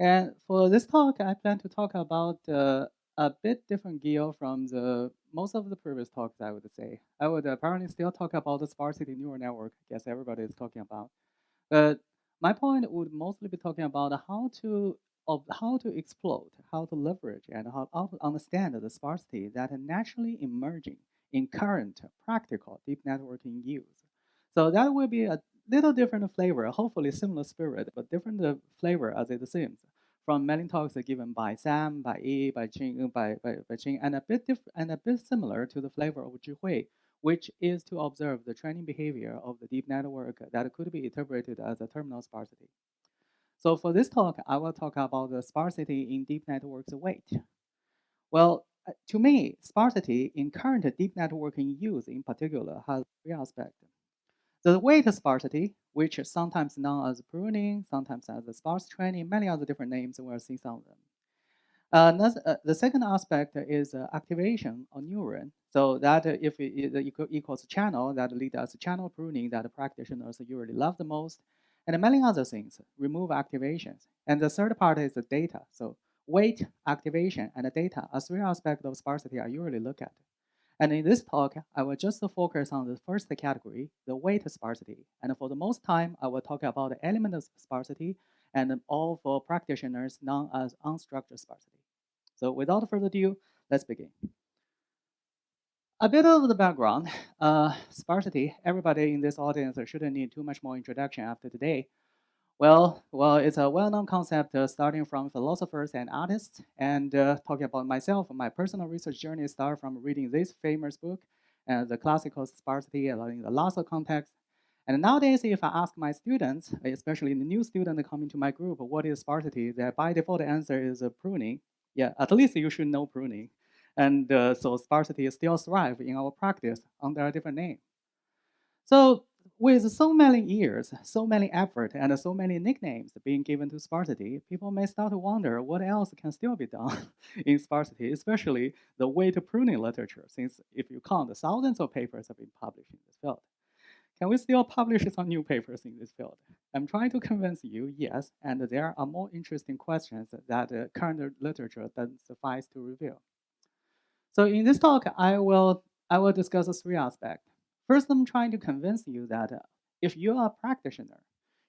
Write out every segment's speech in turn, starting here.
And for this talk, I plan to talk about a bit different gear from the most of the previous talks, I would say. I would apparently still talk about the sparsity neural network. I guess everybody is talking about. But my point would mostly be talking about how to exploit, how to leverage, and how to understand the sparsity that are naturally emerging in current practical deep networking use. So that will be a little different flavor, hopefully similar spirit, but different flavor as it seems from many talks given by Sam, by Yi, by Qing, by Qing, and a bit and a bit similar to the flavor of Zhihui, which is to observe the training behavior of the deep network that could be interpreted as a terminal sparsity. So for this talk, I will talk about the sparsity in deep networks weight. Well, to me, sparsity in current deep networking use in particular has three aspects. The weight sparsity, which is sometimes known as pruning, sometimes as a sparse training, many other different names, we'll see some of them. The second aspect is activation of neuron. So that if it equals channel, that leads us to channel pruning that practitioners usually love the most, and many other things, remove activations. And the third part is the data. So weight, activation, and the data are three aspects of sparsity I usually look at. And in this talk, I will just focus on the first category, the weight sparsity. And for the most time, I will talk about the element sparsity and all for practitioners known as unstructured sparsity. So without further ado, let's begin. A bit of the background, sparsity, everybody in this audience shouldn't need too much more introduction after today. Well, it's a well-known concept starting from philosophers and artists. And talking about myself, my personal research journey started from reading this famous book, The Classical Sparsity in the Lasso context. And nowadays, if I ask my students, especially the new student coming to my group, what is sparsity, their by default answer is pruning. Yeah, at least you should know pruning. And so sparsity still thrive in our practice under a different name. So with so many years, so many effort, and so many nicknames being given to sparsity, people may start to wonder what else can still be done in sparsity, especially the weight pruning literature, since if you count, thousands of papers have been published in this field. Can we still publish some new papers in this field? I'm trying to convince you, yes, and there are more interesting questions that current literature doesn't suffice to reveal. So in this talk, I will discuss three aspects. First, I'm trying to convince you that if you are a practitioner,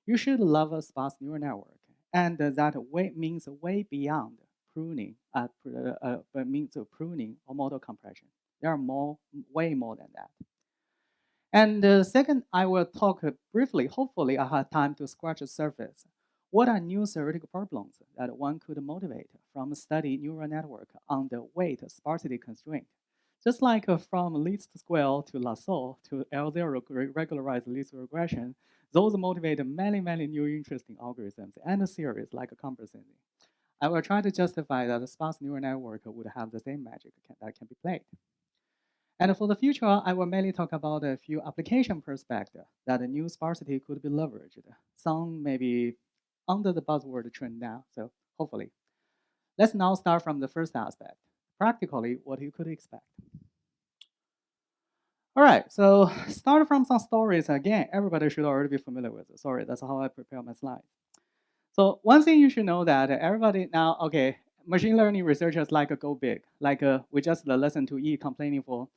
you should love a sparse neural network, and that means way beyond pruning, means pruning or model compression. There are way more than that. And second, I will talk briefly, hopefully I have time to scratch the surface. What are new theoretical problems that one could motivate from study neural network on the weight sparsity constraint? Just like from least square to lasso to L0 regularized least regression, those motivate many, many new interesting algorithms and theories like comparison. I will try to justify that a sparse neural network would have the same magic that can be played. And for the future, I will mainly talk about a few application perspectives that the new sparsity could be leveraged. Some may be under the buzzword trend now, so hopefully. Let's now start from the first aspect, practically what you could expect. All right, so start from some stories. Again, everybody should already be familiar with it. Sorry, that's how I prepare my slides. So one thing you should know that everybody now, okay, machine learning researchers like go big. Like we just listened to E complaining for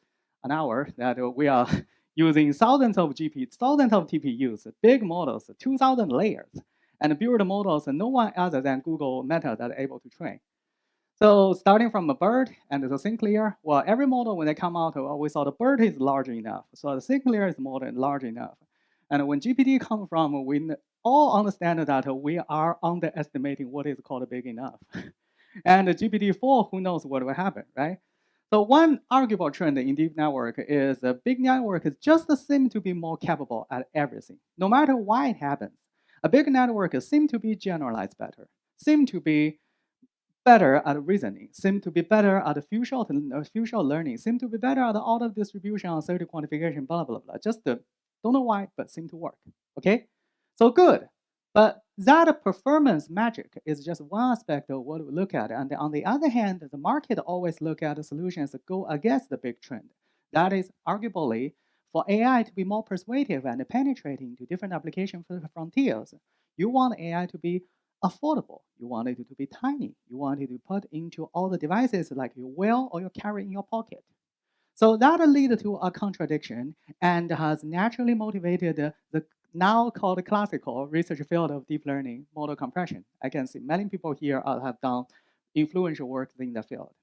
an hour that we are using thousands of TPUs, big models, 2,000 layers, and build models no one other than Google Meta that are able to train. So starting from a bird and the thin clear, well, every model when they come out, we saw the bird is large enough. So the thin clear is more than large enough. And when GPT comes from, we all understand that we are underestimating what is called big enough. And GPT-4, who knows what will happen, right? So one arguable trend in deep network is a big network just seem to be more capable at everything, no matter why it happens. A big network seem to be generalized better, seem to be better at reasoning, seem to be better at future learning, seem to be better at auto distribution, uncertainty quantification, blah, blah, blah. Just don't know why, but seem to work, okay? So good, but that performance magic is just one aspect of what we look at. And on the other hand, the market always look at solutions that go against the big trend. That is arguably for AI to be more persuasive and penetrating to different application frontiers. You want AI to be affordable. You want it to be tiny. You want it to put into all the devices like you wear or you carry in your pocket. So that leads to a contradiction and has naturally motivated the now called classical research field of deep learning model compression. I can see many people here have done influential work in the field.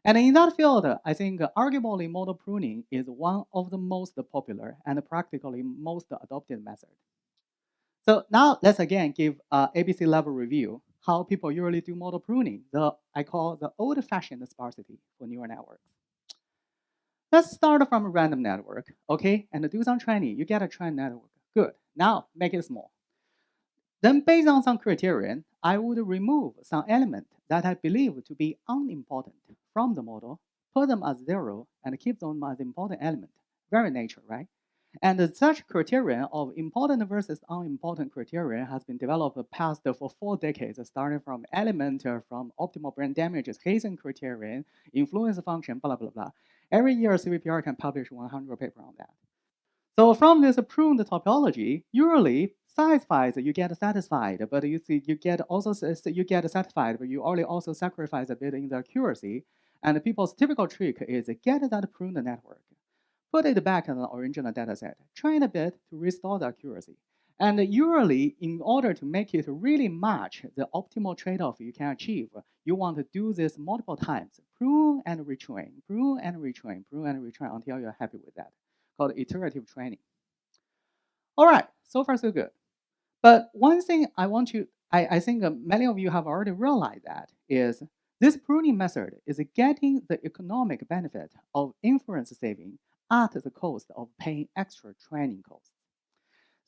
And in that field, I think arguably model pruning is one of the most popular and practically most adopted methods. So now let's again give ABC level review how people usually do model pruning, I call the old-fashioned sparsity for neural networks. Let's start from a random network, okay? And do some training. You get a trained network. Good. Now make it small. Then based on some criterion, I would remove some element that I believe to be unimportant from the model, put them as 0, and keep them as important element. Very nature, right? And such criterion of important versus unimportant criterion has been developed past for 4 decades, starting from element, from optimal brain damages, Hazen criterion, influence function, blah, blah, blah. Every year, CVPR can publish 100 paper on that. So from this pruned topology, usually size-wise you get satisfied, but you see you get satisfied, but you only also sacrifice a bit in the accuracy. And people's typical trick is get that pruned network, put it back in the original data set, train a bit to restore the accuracy. And usually, in order to make it really match the optimal trade-off you can achieve, you want to do this multiple times, prune and retrain, prune and retrain, prune and retrain until you're happy with that, called iterative training. All right, so far so good. But one thing I think many of you have already realized that is this pruning method is getting the economic benefit of inference saving at the cost of paying extra training costs.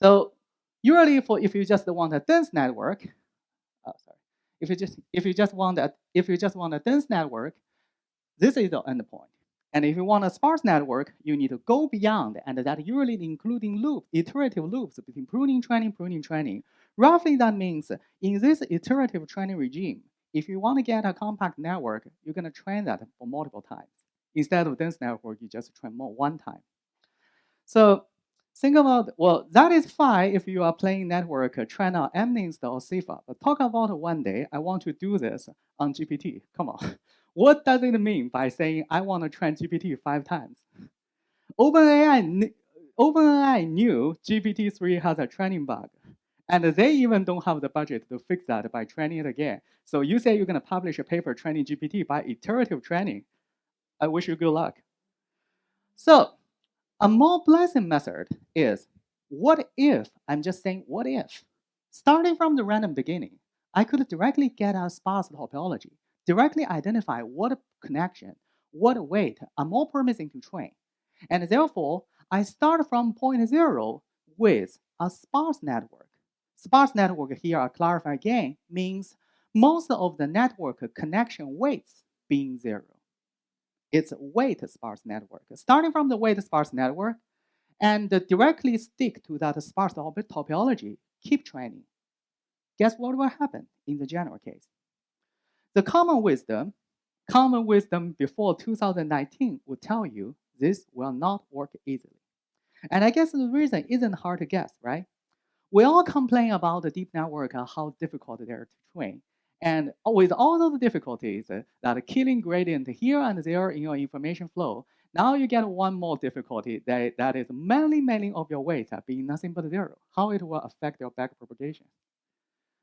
So usually, if you just want a dense network, if you just want a dense network, this is the endpoint. And if you want a sparse network, you need to go beyond, and that usually including iterative loops between pruning, training. Roughly, that means in this iterative training regime, if you want to get a compact network, you're going to train that for multiple times. Instead of dense network, you just train more one time. So think about, well, that is fine if you are playing network, train on MNIST or CIFAR. But talk about one day, I want to do this on GPT. Come on. What does it mean by saying I want to train GPT 5 times? OpenAI knew GPT-3 has a training bug. And they even don't have the budget to fix that by training it again. So you say you're going to publish a paper training GPT by iterative training. I wish you good luck. So a more pleasant method is, what if, I'm just saying what if, starting from the random beginning, I could directly get a sparse topology, directly identify what connection, what weight are more promising to train. And therefore, I start from point 0 with a sparse network. Sparse network here, I'll clarify again, means most of the network connection weights being 0. It's weight sparse network. Starting from the weight sparse network and directly stick to that sparse topology, keep training. Guess what will happen in the general case? The common wisdom before 2019 would tell you this will not work easily. And I guess the reason isn't hard to guess, right? We all complain about the deep network and how difficult they are to train. And with all those difficulties, that killing gradient here and there in your information flow, now you get one more difficulty that is many of your weights being nothing but 0, how it will affect your backpropagation.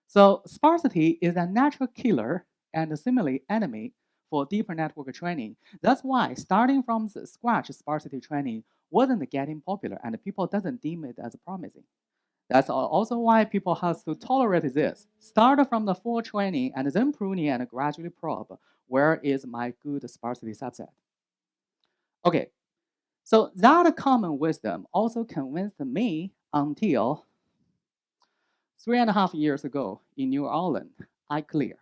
So sparsity is a natural killer and similarly enemy for deeper network training. That's why starting from the scratch sparsity training wasn't getting popular and people doesn't deem it as promising. That's also why people have to tolerate this. Start from the full training and then pruning and gradually probe where is my good sparsity subset. Okay, so that common wisdom also convinced me until 3.5 years ago in New Orleans, iClear.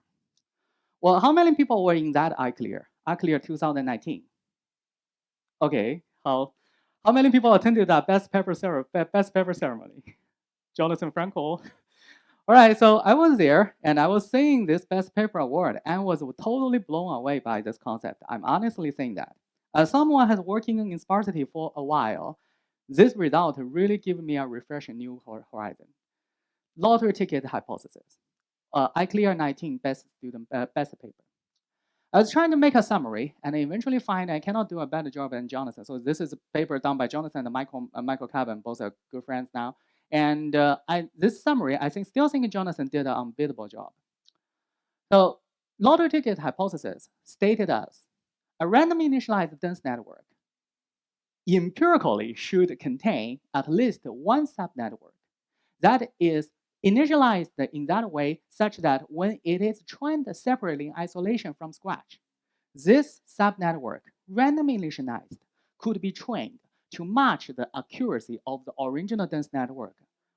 Well, how many people were in that iClear? iClear 2019. Okay, how many people attended that best paper ceremony? Jonathan Frankel. All right, so I was there and I was seeing this best paper award and was totally blown away by this concept. I'm honestly saying that. As someone has working in sparsity for a while, this result really gave me a refreshing new horizon. Lottery ticket hypothesis. iClear 19 best paper. I was trying to make a summary, and I eventually find I cannot do a better job than Jonathan. So this is a paper done by Jonathan and Michael Cabin, both are good friends now. And this summary, I still think Jonathan did an unbeatable job. So lottery ticket hypothesis stated as a random initialized dense network empirically should contain at least one subnetwork that is initialized in that way such that when it is trained separately in isolation from scratch, this subnetwork, randomly initialized, could be trained to match the accuracy of the original dense network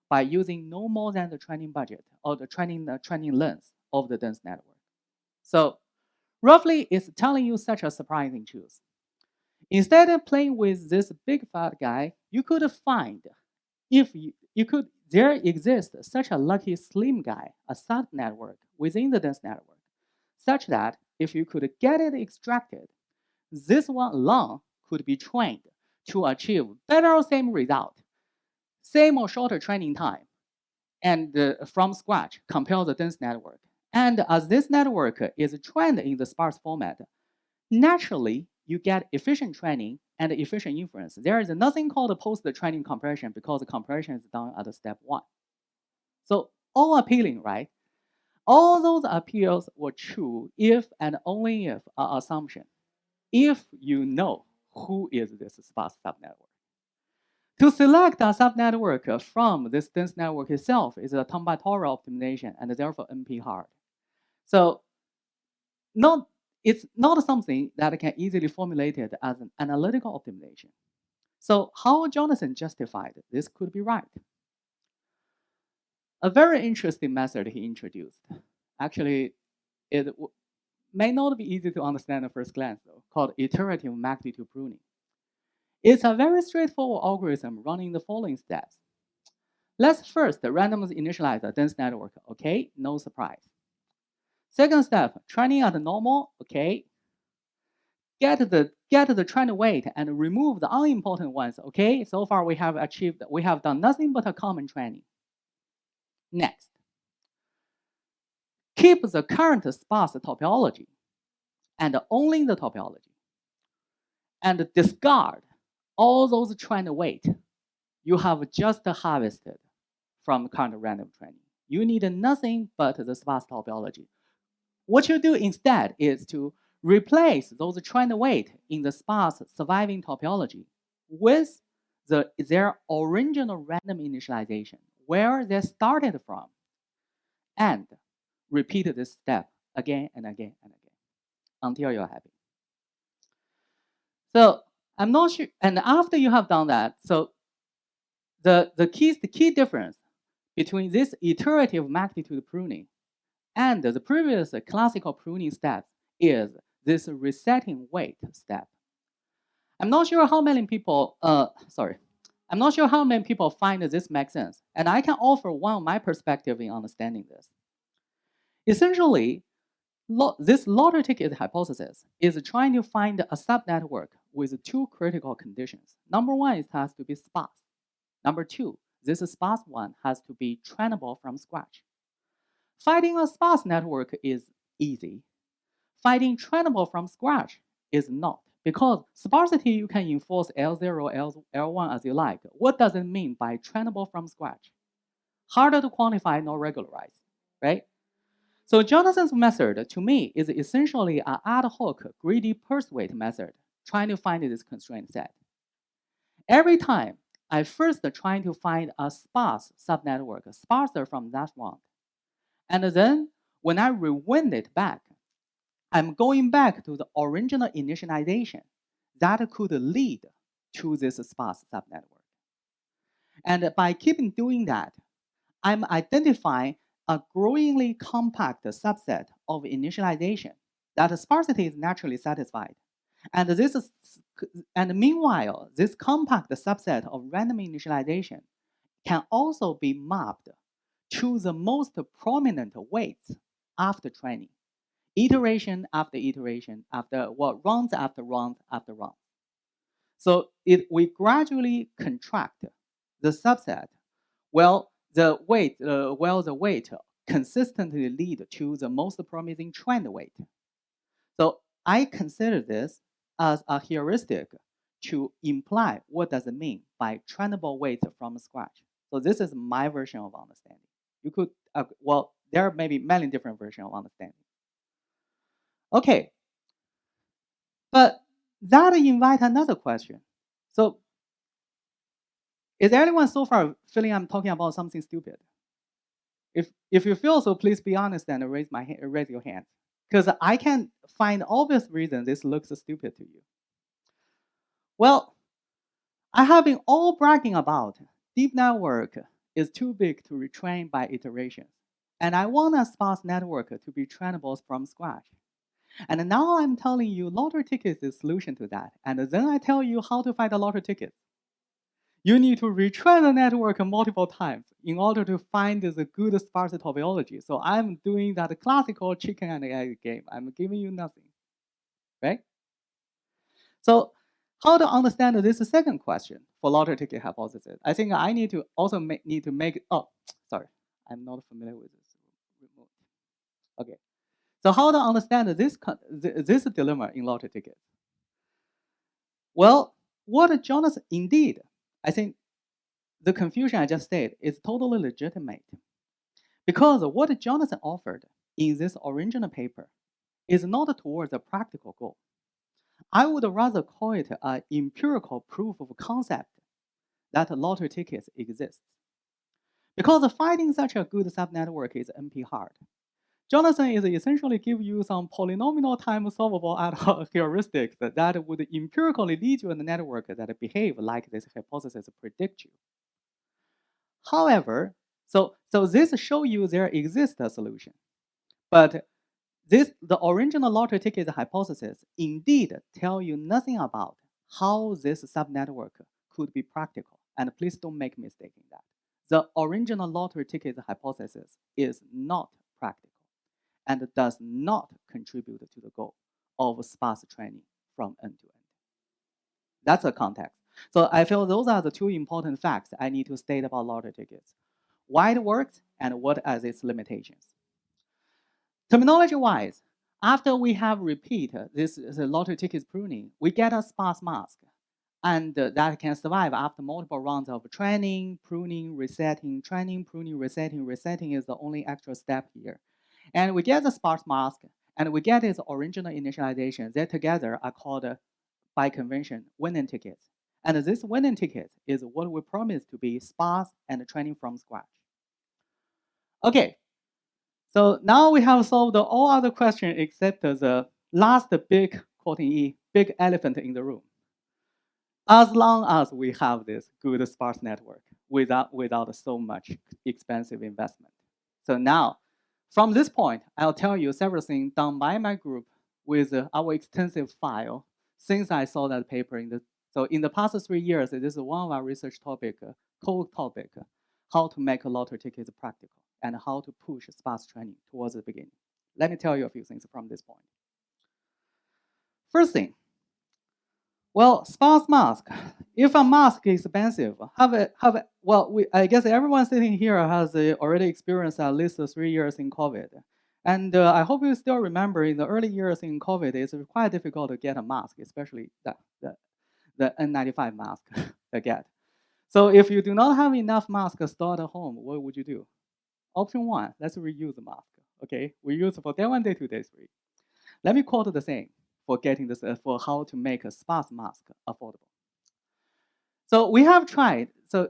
by using no more than the training budget or the training length of the dense network. So roughly, it's telling you such a surprising truth. Instead of playing with this big fat guy, you could find if there exists such a lucky slim guy, a subnetwork within the dense network, such that if you could get it extracted, this one alone could be trained to achieve better or same result, same or shorter training time, and from scratch compare the dense network. And as this network is trained in the sparse format, naturally you get efficient training and efficient inference. There is nothing called post-training compression because the compression is done at step 1. So all appealing, right? All those appeals were true if and only if an assumption. If you know who is this sparse subnetwork. To select a subnetwork from this dense network itself is a combinatorial optimization and therefore NP hard. So it's not something that can easily formulated as an analytical optimization. So how Jonathan justified this could be right? A very interesting method he introduced. Actually, it may not be easy to understand at first glance, though, called iterative magnitude pruning. It's a very straightforward algorithm running the following steps. Let's first randomly initialize a dense network. Okay, no surprise. Second step, training at normal. Okay, get the trend weight and remove the unimportant ones. Okay, so far we have done nothing but a common training. Next, keep the current sparse topology and only the topology, and discard all those trend weight you have just harvested from current random training. You need nothing but the sparse topology. What you do instead is to replace those trend weight in the sparse surviving topology with their original random initialization, where they started from, and repeat this step again and again and again until you're happy. So I'm not sure, and after you have done that, so the key difference between this iterative magnitude pruning and the previous classical pruning step is this resetting weight step. I'm not sure how many people, I'm not sure how many people find this makes sense, and I can offer one of my perspective in understanding this. Essentially, this lottery ticket hypothesis is trying to find a subnetwork with two critical conditions. Number one, it has to be sparse. Number two, this sparse one has to be trainable from scratch. Finding a sparse network is easy. Finding trainable from scratch is not, because sparsity you can enforce L0, L1 as you like. What does it mean by trainable from scratch? Harder to quantify nor regularize, right? So Jonathan's method, to me, is essentially an ad hoc greedy pursuit method, trying to find this constraint set. Every time, I first try to find a sparse subnetwork, sparser from that one. And then, when I rewind it back, I'm going back to the original initialization that could lead to this sparse subnetwork. And by keeping doing that, I'm identifying a growingly compact subset of initialization that sparsity is naturally satisfied. And meanwhile, this compact subset of random initialization can also be mapped to the most prominent weights after training, iteration after iteration, rounds after rounds after rounds. So we gradually contract the subset. Well, the weight consistently lead to the most promising trend weight. So I consider this as a heuristic to imply what does it mean by trainable weight from scratch. So this is my version of understanding. You could, well, there may be many different versions of understanding. Okay, but that invites another question. So is anyone so far feeling I'm talking about something stupid? If you feel so, please be honest and raise your hand. Because I can find obvious reasons this looks stupid to you. Well, I have been all bragging about deep network is too big to retrain by iterations. And I want a sparse network to be trainable from scratch. And now I'm telling you lottery tickets is the solution to that. And then I tell you how to find a lottery ticket. You need to retrain the network multiple times in order to find the good sparse topology. So I'm doing that classical chicken and egg game. I'm giving you nothing, right? So how to understand this second question for lottery ticket hypothesis? I think I need to also make, oh, sorry, I'm not familiar with this remote. Okay, so how to understand this dilemma in lottery ticket? Well, what Jonathan, indeed, I think the confusion I just said is totally legitimate. Because what Jonathan offered in this original paper is not towards a practical goal. I would rather call it an empirical proof of concept that lottery tickets exist. Because finding such a good subnetwork is NP hard. Jonathan is essentially give you some polynomial time solvable ad hoc heuristics that would empirically lead you in a network that behave like this hypothesis predict you. However, so this show you there exists a solution. But the original lottery ticket hypothesis indeed tell you nothing about how this subnetwork could be practical. And please don't make a mistake in that. The original lottery ticket hypothesis is not practical and does not contribute to the goal of sparse training from end to end. That's the context. So I feel those are the two important facts I need to state about lottery tickets. Why it works and what are its limitations. Terminology-wise, after we have repeated the lottery ticket pruning, we get a sparse mask. And that can survive after multiple rounds of training, pruning, resetting, training, pruning, resetting. Resetting is the only extra step here. And we get the sparse mask, and we get its original initialization. They together are called, by convention, winning tickets. And this winning ticket is what we promise to be sparse and training from scratch. Okay, so now we have solved all other questions except the last big, quoting E, big elephant in the room. As long as we have this good sparse network without so much expensive investment. So now, from this point, I'll tell you several things done by my group with our extensive file since I saw that paper so in the past 3 years, this is one of our research topic, core topic, how to make a lottery tickets practical and how to push sparse training towards the beginning. Let me tell you a few things from this point. First thing, well, sparse mask. If a mask is expensive, I guess everyone sitting here has already experienced at least 3 years in COVID. And I hope you still remember in the early years in COVID, it's quite difficult to get a mask, especially the N95 mask to get. So if you do not have enough masks stored at home, what would you do? Option 1, let's reuse the mask. Okay, we use for day 1, day 2, day 3. Let me quote the same for getting this for how to make a sparse mask affordable. So we have tried. So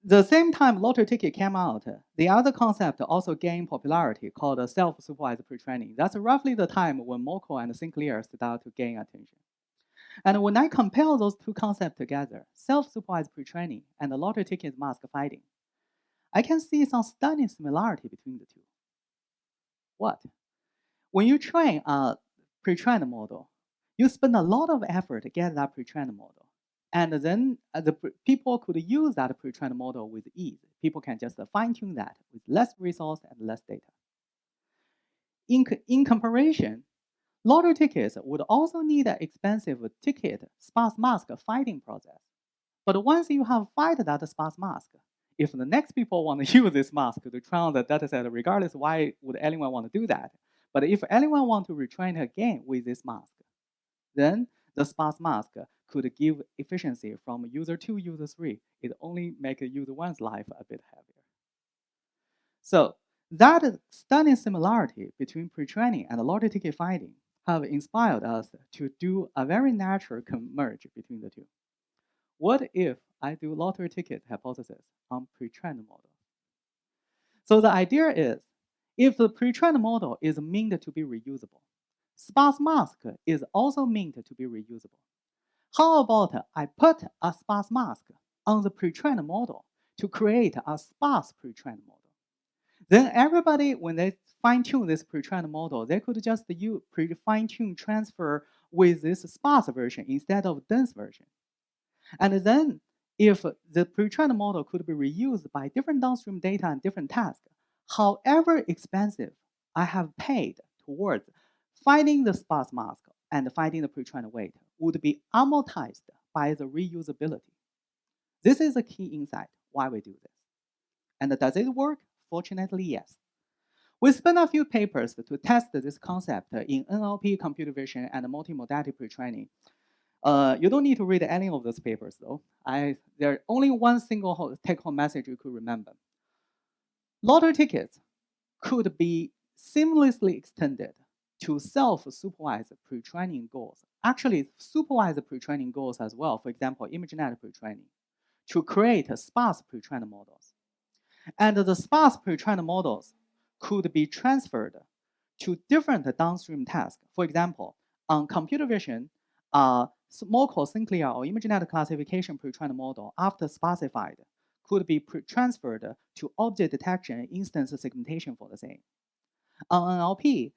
the same time lottery ticket came out, the other concept also gained popularity called self-supervised pre-training. That's roughly the time when Moko and Sinclair started to gain attention. And when I compare those two concepts together, self-supervised pre-training and the lottery ticket mask fighting, I can see some stunning similarity between the two. What? When you train a pre-trained model, you spend a lot of effort to get that pre-trained model. And then people could use that pre-trained model with ease. People can just fine-tune that with less resource and less data. In comparison, lottery tickets would also need an expensive ticket sparse mask fighting process. But once you have fight that sparse mask, if the next people want to use this mask to train the dataset, regardless, why would anyone want to do that? But if anyone want to retrain again with this mask, then the sparse mask could give efficiency from user 2, user 3. It only makes user 1's life a bit heavier. So that stunning similarity between pre-training and lottery ticket finding have inspired us to do a very natural converge between the two. What if I do lottery ticket hypothesis on pre-trained model? So the idea is, if the pre-trained model is meant to be reusable, sparse mask is also meant to be reusable. How about I put a sparse mask on the pre-trained model to create a sparse pre-trained model? Then everybody, when they fine-tune this pre-trained model, they could just use fine-tune transfer with this sparse version instead of dense version. And then if the pre-trained model could be reused by different downstream data and different tasks, however expensive I have paid towards finding the sparse mask and finding the pre-trained weight would be amortized by the reusability. This is a key insight why we do this. And does it work? Fortunately, yes. We spent a few papers to test this concept in NLP, computer vision, and multimodality pre-training. You don't need to read any of those papers, though. There's only one single take-home message you could remember. Lottery tickets could be seamlessly extended to self-supervised pre-training goals. Actually, supervised pre-training goals as well. For example, ImageNet pre-training, to create sparse pre-trained models. And the sparse pre-trained models could be transferred to different downstream tasks. For example, on computer vision, small code synclair or ImageNet classification pre-trained model, after specified, could be transferred to object detection and instance segmentation for the same. On NLP,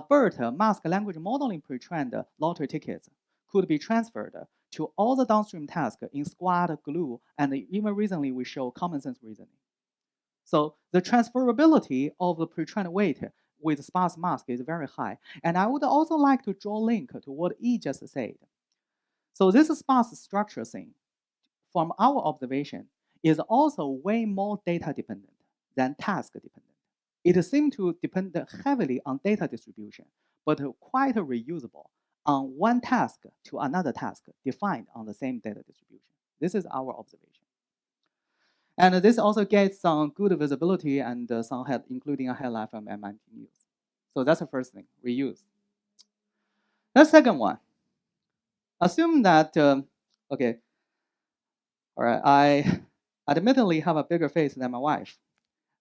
BERT mask language modeling pre-trained lottery tickets could be transferred to all the downstream tasks in Squad, Glue, and even recently we show common sense reasoning. So the transferability of the pre-trained weight with sparse mask is very high. And I would also like to draw a link to what E just said. So this sparse structure thing, from our observation, is also way more data dependent than task dependent. It seems to depend heavily on data distribution, but quite reusable on one task to another task defined on the same data distribution. This is our observation. And this also gets some good visibility and some including a headline from MIT News. So that's the first thing, reuse. The second one, assume that, okay, all right, I admittedly have a bigger face than my wife.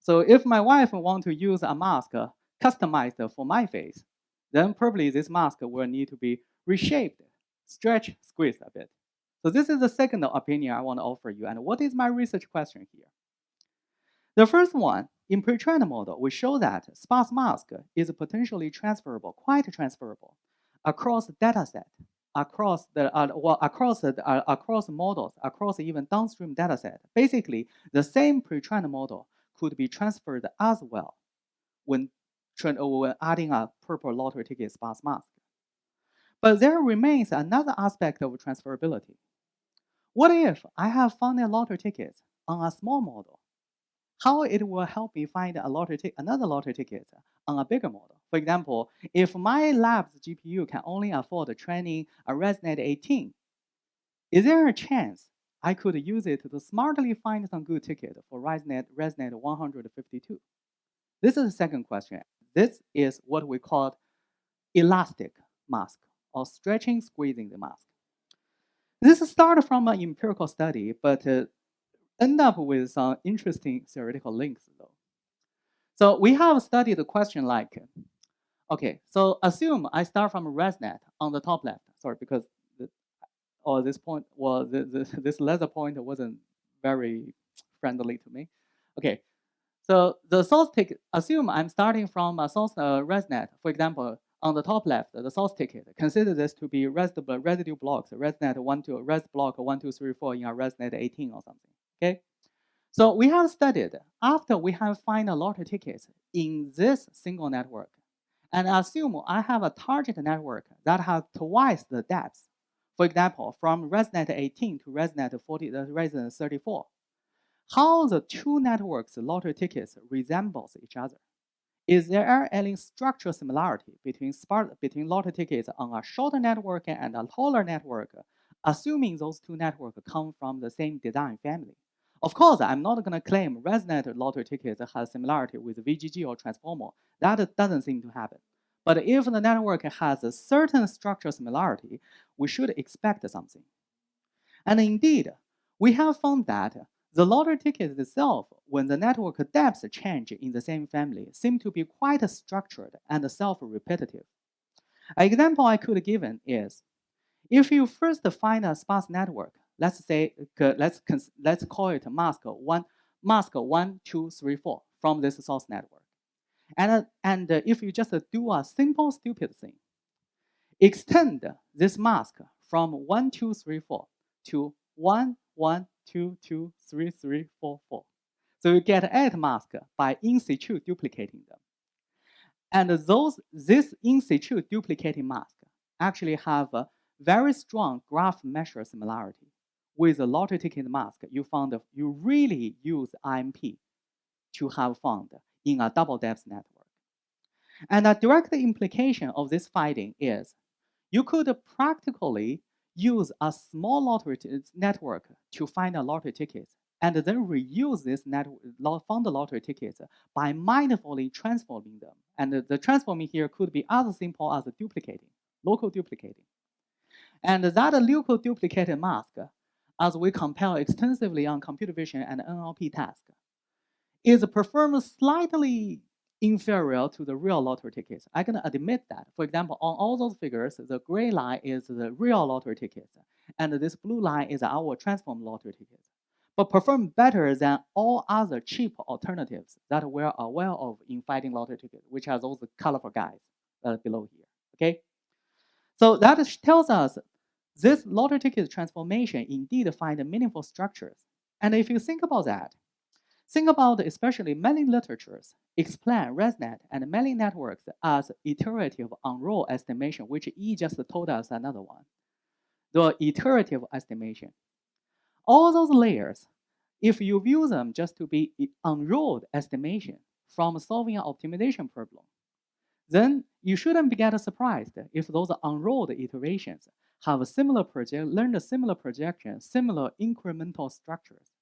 So if my wife wants to use a mask customized for my face, then probably this mask will need to be reshaped, stretched, squeezed a bit. So this is the second opinion I want to offer you. And what is my research question here? The first one, in pre-trained model, we show that sparse mask is potentially transferable, quite transferable, across dataset, across models, across even downstream dataset. Basically, the same pre-trained model could be transferred as well when adding a purple lottery ticket sparse mask. But there remains another aspect of transferability. What if I have found a lottery ticket on a small model? How it will help me find another lottery ticket on a bigger model? For example, if my lab's GPU can only afford training a ResNet 18, is there a chance I could use it to smartly find some good ticket for ResNet 152? This is the second question. This is what we call elastic mask, or stretching, squeezing the mask. This started from an empirical study, but end up with some interesting theoretical links, though. So we have studied the question like, okay, so assume I start from ResNet on the top left. Sorry, because this point, well, this laser point wasn't very friendly to me. Okay, so the source ticket, assume I'm starting from a source ResNet. For example, on the top left, the source ticket, consider this to be residue blocks, ResNet 1, 2, res block 1, 2, 3, 4 in a ResNet 18 or something, okay? So we have studied, after we have find a lottery tickets in this single network, and assume I have a target network that has twice the depth. For example, from ResNet 18 to ResNet 34. how the two networks' lottery tickets resembles each other. Is there any structural similarity between lottery tickets on a shorter network and a taller network, assuming those two networks come from the same design family? Of course, I'm not going to claim resonant lottery tickets has similarity with VGG or transformer. That doesn't seem to happen. But if the network has a certain structural similarity, we should expect something. And indeed, we have found that the lottery ticket itself, when the network depths change in the same family, seem to be quite structured and self-repetitive. An example I could give is, if you first find a sparse network, let's say let's call it mask 1, 2, 3, 4 from this source network, and if you just do a simple stupid thing, extend this mask from 1, 2, 3, 4 to 1, 1, 2, 2, 3, 3, 4, 4. So you get 8 masks by in situ duplicating them. And this in situ duplicating mask actually have a very strong graph measure similarity. With the lottery ticket mask, you really use IMP to have found in a double depth network. And a direct implication of this finding is you could practically use a small lottery network to find a lottery ticket and then reuse this found lottery tickets by mindfully transforming them. And the transforming here could be as simple as duplicating, local duplicating. And that local duplicated mask, as we compare extensively on computer vision and NLP tasks, is performed slightly inferior to the real lottery tickets. I can admit that. For example, on all those figures, the gray line is the real lottery tickets, and this blue line is our transformed lottery tickets, but perform better than all other cheap alternatives that we're aware of in fighting lottery tickets, which are those colorful guys below here. Okay, so that tells us this lottery ticket transformation indeed find meaningful structures. And if you think about that, think about especially many literatures explain ResNet and many networks as iterative on-roll estimation, which E just told us another one. The iterative estimation. All those layers, if you view them just to be unrolled estimation from solving an optimization problem, then you shouldn't get surprised if those unrolled iterations have learned a similar projection, similar incremental structures.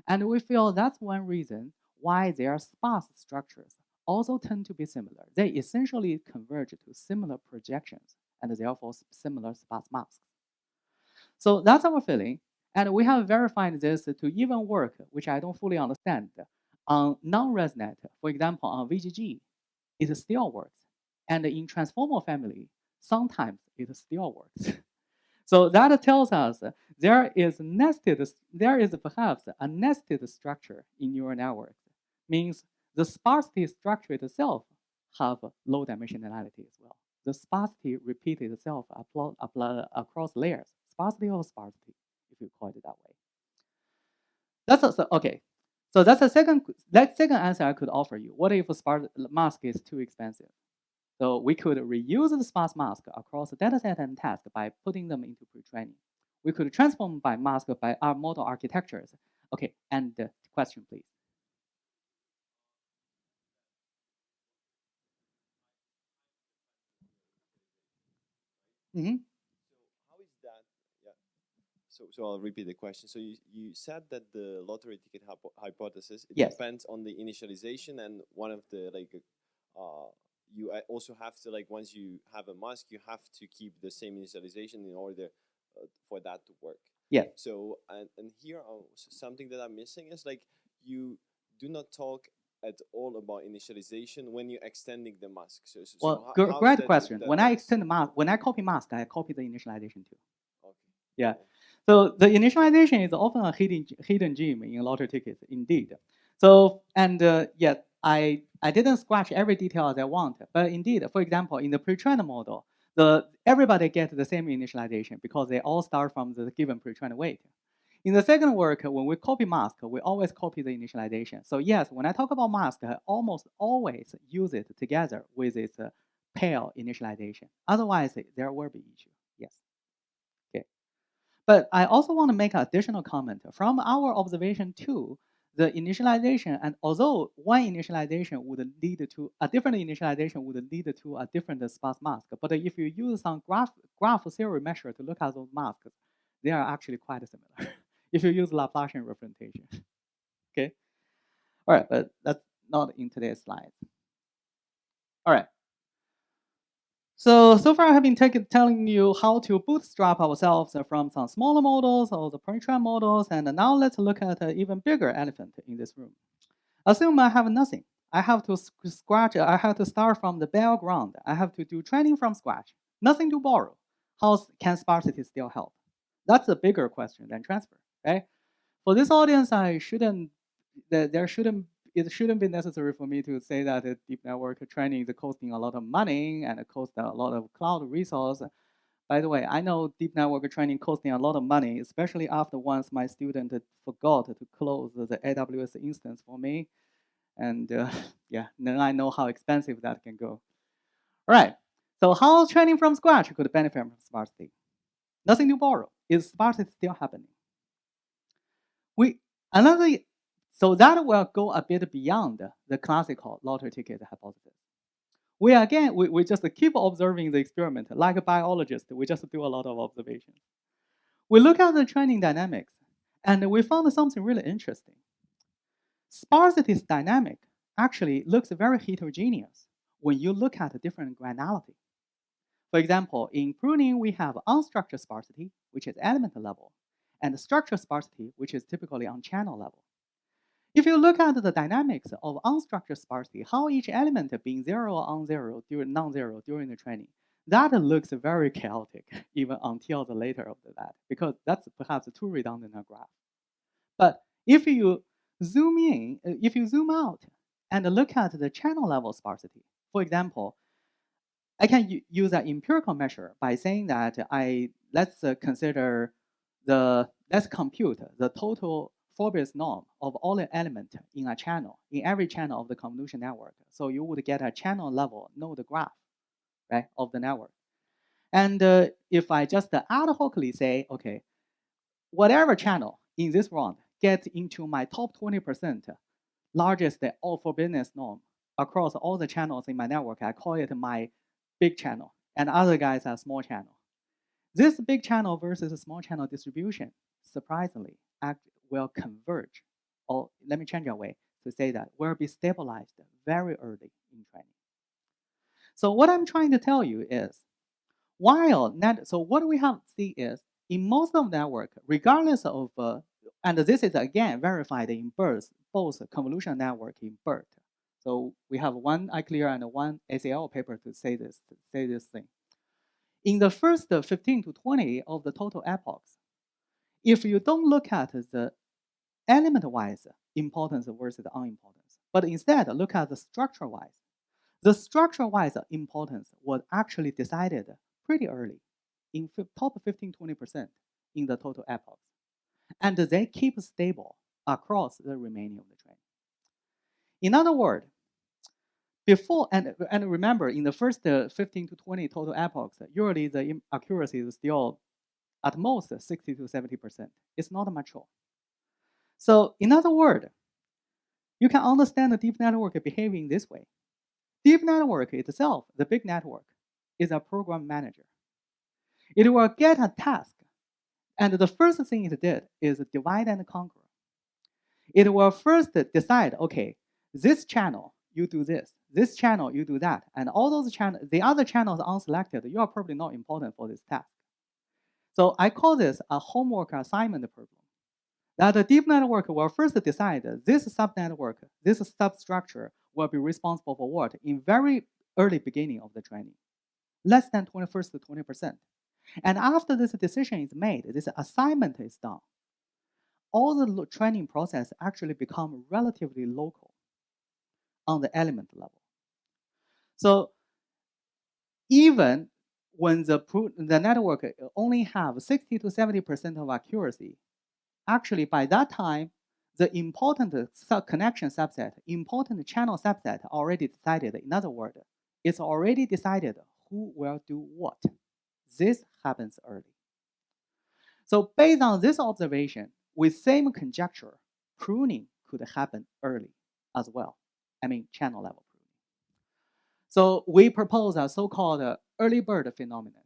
And we feel that's one reason why their sparse structures also tend to be similar. They essentially converge to similar projections and therefore similar sparse masks. So that's our feeling. And we have verified this to even work, which I don't fully understand, on non-ResNet. For example, on VGG, it still works. And in transformer family, sometimes it still works. So that tells us there is perhaps a nested structure in neural networks. Means the sparsity structure itself have low dimensionality as well. The sparsity repeats itself across layers. Sparsity of sparsity, if you call it that way. Okay. So that's the second answer I could offer you. What if a sparse mask is too expensive? So we could reuse the sparse mask across the dataset and task by putting them into pre-training. We could transform by mask by our model architectures. Okay, and question, please. Mm-hmm. So how is that? Yeah. So I'll repeat the question. So you said that the lottery ticket hypothesis, it Yes. depends on the initialization, and one of the you also have to, like, once you have a mask, you have to keep the same initialization in order for that to work. Yeah. So and here something that I'm missing is, like, you do not talk at all about initialization when you're extending the mask. Well, great question. When I extend the mask, when I copy mask, I copy the initialization too. Okay. Yeah. So the initialization is often a hidden gem in lottery tickets, indeed. So and yet I didn't scratch every detail as I want, but indeed, for example, in the pre-trained model, everybody gets the same initialization because they all start from the given pre-trained weight. In the second work, when we copy mask, we always copy the initialization. So yes, when I talk about mask, I almost always use it together with its pair initialization. Otherwise, there will be issue. Yes. Okay. But I also want to make an additional comment. From our observation too, the initialization, and although one initialization would lead to a different initialization would lead to a different sparse mask, but if you use some graph theory measure to look at those masks, they are actually quite similar. If you use Laplacian representation, okay. All right, but that's not in today's slide. All right. So far I have been telling you how to bootstrap ourselves from some smaller models or the pre-trained models, and now let's look at an even bigger elephant in this room. Assume I have nothing. I have to scratch. I have to start from the bare ground. I have to do training from scratch. Nothing to borrow. How can sparsity still help? That's a bigger question than transfer, right? For this audience, it shouldn't be necessary for me to say that deep network training is costing a lot of money and it costs a lot of cloud resource. By the way, I know deep network training costing a lot of money, especially after once my student forgot to close the AWS instance for me. And yeah, then I know how expensive that can go. All right, so how training from scratch could benefit from sparsity? Nothing to borrow. Is sparsity still happening? So that will go a bit beyond the classical lottery ticket hypothesis. We just keep observing the experiment. Like a biologist, we just do a lot of observations. We look at the training dynamics, and we found something really interesting. Sparsity's dynamic actually looks very heterogeneous when you look at different granularity. For example, in pruning, we have unstructured sparsity, which is element level, and structured sparsity, which is typically on channel level. If you look at the dynamics of unstructured sparsity, how each element being zero or non-zero during the training, that looks very chaotic even until the later of that, because that's perhaps too redundant a graph. But if you zoom out and look at the channel level sparsity, for example, I can use an empirical measure by saying that let's compute the total Fourier norm of all the elements in a channel, in every channel of the convolution network. So you would get a channel level node graph, right, of the network. And if I just ad hocly say, okay, whatever channel in this round gets into my top 20% largest all forbiddance norm across all the channels in my network, I call it my big channel, and other guys are small channel. This big channel versus small channel distribution, surprisingly, will converge. Or let me change a way to say that will be stabilized very early in training. So what I'm trying to tell you is, what we have to see is in most of the network, regardless of, and this is again verified in both convolution network in BERT. So we have one iClear and one ACL paper to say this thing. In the first 15 to 20 of the total epochs, if you don't look at the element-wise importance versus unimportance, but instead look at the structure-wise, the structure-wise importance was actually decided pretty early, in top 15-20% in the total epochs, and they keep stable across the remaining of the training. In other words, before and remember, in the first 15 to 20 total epochs, usually the accuracy is still at most 60 to 70%. It's not mature. So in other words, you can understand the deep network behaving this way. Deep network itself, the big network, is a program manager. It will get a task, and the first thing it did is divide and conquer. It will first decide, okay, this channel, you do this channel, you do that, and all those channels, the other channels unselected, you are probably not important for this task. So I call this a homework assignment problem. That the deep network will first decide this subnetwork, this substructure will be responsible for what in very early beginning of the training, less than 21st to 20%. And after this decision is made, this assignment is done, all the training process actually become relatively local on the element level. So even when the network only have 60 to 70% of accuracy, actually by that time, the important connection subset, important channel subset already decided. In other words, it's already decided who will do what. This happens early. So based on this observation, with same conjecture, pruning could happen early as well. I mean, channel level pruning. So we propose a so-called early bird phenomenon.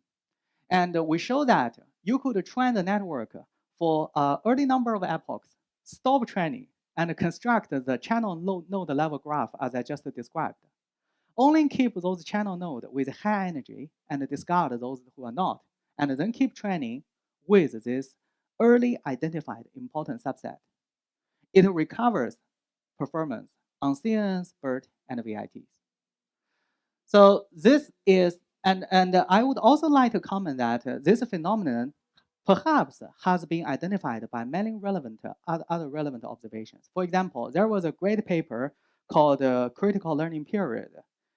And we show that you could train the network for an early number of epochs, stop training, and construct the channel node level graph as I just described. Only keep those channel nodes with high energy and discard those who are not, and then keep training with this early identified important subset. It recovers performance on CNNs, BERT, and VITs. So this is, and I would also like to comment that this phenomenon perhaps has been identified by many relevant other relevant observations. For example, there was a great paper called critical learning period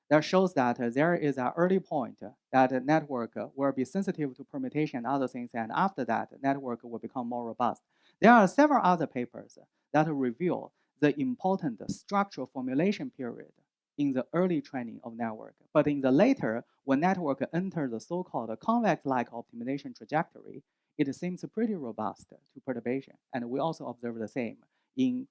that shows that there is an early point that a network will be sensitive to permutation and other things, and after that, network will become more robust. There are several other papers that reveal the important structural formulation period in the early training of network. But in the later, when network enters the so-called convex-like optimization trajectory, it seems pretty robust to perturbation. And we also observe the same in,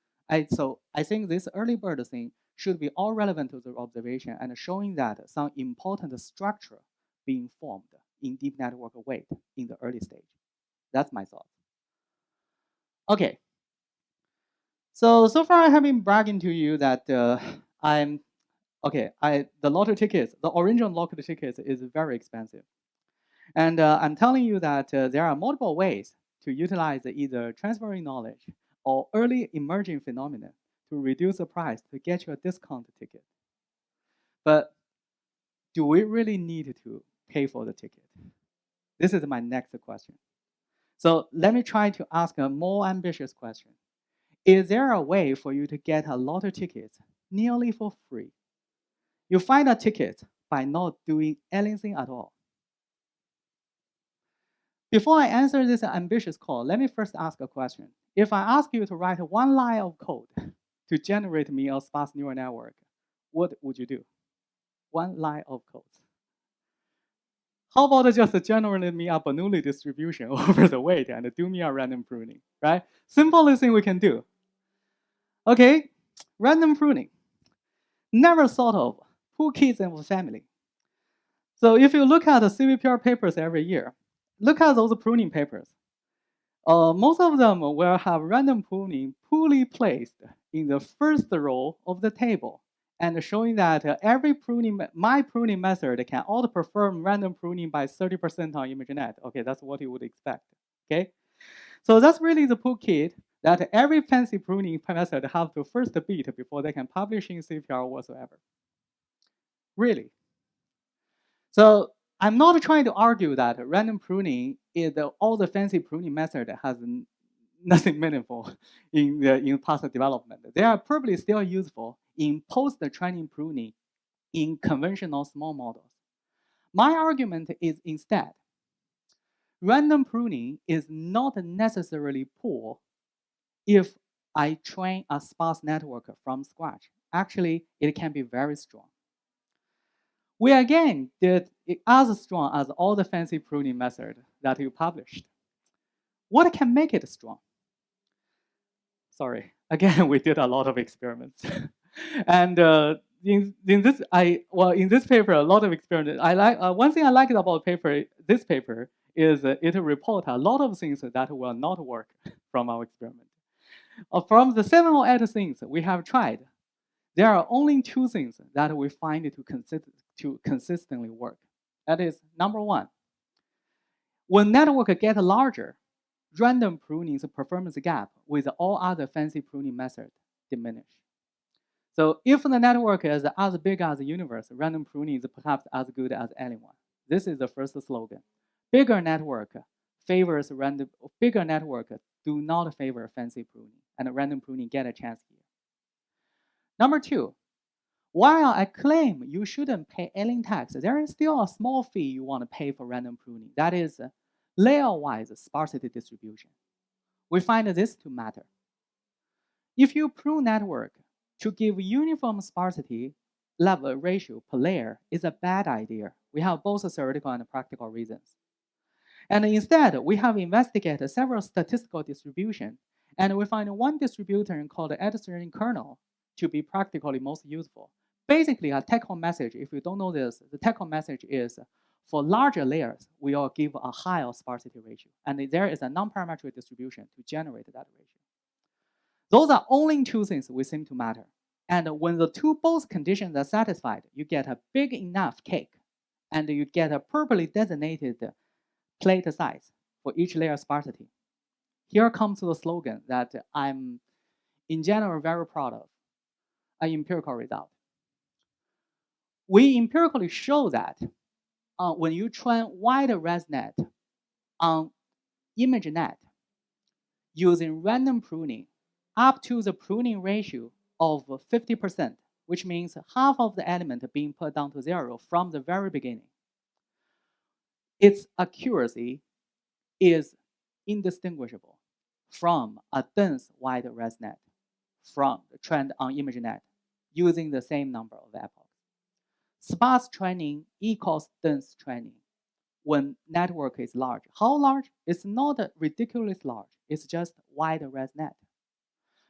so I think this early bird thing should be all relevant to the observation and showing that some important structure being formed in deep network weight in the early stage. That's my thought. Okay. So far I have been bragging to you that I'm okay, the lottery tickets, the original lottery tickets is very expensive. And I'm telling you that there are multiple ways to utilize either transferring knowledge or early emerging phenomena to reduce the price to get you a discount ticket. But do we really need to pay for the ticket? This is my next question. So let me try to ask a more ambitious question. Is there a way for you to get a lottery ticket nearly for free? You find a ticket by not doing anything at all. Before I answer this ambitious call, let me first ask a question. If I ask you to write one line of code to generate me a sparse neural network, what would you do? One line of code. How about just generate me a Bernoulli distribution over the weight and do me a random pruning, right? Simplest thing we can do. Okay, random pruning. Never thought of. Poor kids and family. So if you look at the CVPR papers every year, look at those pruning papers. Most of them will have random pruning poorly placed in the first row of the table and showing that every pruning, my pruning method can outperform random pruning by 30% on ImageNet. Okay, that's what you would expect. Okay, so that's really the poor kid that every fancy pruning method have to first beat before they can publish in CPR whatsoever. Really. So I'm not trying to argue that random pruning is all the fancy pruning method has nothing meaningful in past development. They are probably still useful in post-training pruning in conventional small models. My argument is instead, random pruning is not necessarily poor if I train a sparse network from scratch. Actually, it can be very strong. We again did it as strong as all the fancy pruning method that you published. What can make it strong? Sorry, again, we did a lot of experiments. And in this paper, a lot of experiments. I like one thing I liked about this paper is it report a lot of things that will not work from our experiment. From the 7 or 8 things we have tried, there are only 2 things that we find to consistently work. That is, number 1, when network get larger, random pruning's performance gap with all other fancy pruning methods diminish. So if the network is as big as the universe, random pruning is perhaps as good as anyone. This is the first slogan. Bigger network favors random. Bigger network do not favor fancy pruning, and random pruning get a chance here. Number 2, while I claim you shouldn't pay alien tax, there is still a small fee you want to pay for random pruning. That is layer-wise sparsity distribution. We find this to matter. If you prune network to give uniform sparsity level ratio per layer is a bad idea. We have both theoretical and practical reasons. And instead, we have investigated several statistical distributions And we find one distributor called the adversarial kernel to be practically most useful. Basically, a take-home message, if you don't know this, the take-home message is for larger layers, we will give a higher sparsity ratio. And there is a non-parametric distribution to generate that ratio. Those are only two things we seem to matter. And when the two both conditions are satisfied, you get a big enough cake, and you get a properly designated plate size for each layer sparsity. Here comes the slogan that I'm in general very proud of, an empirical result. We empirically show that when you train wide ResNet on ImageNet using random pruning up to the pruning ratio of 50%, which means half of the element being put down to 0 from the very beginning, its accuracy is indistinguishable from a dense wide ResNet from the trained on ImageNet using the same number of epochs. Sparse training equals dense training when network is large. How large? It's not ridiculously large. It's just wide ResNet.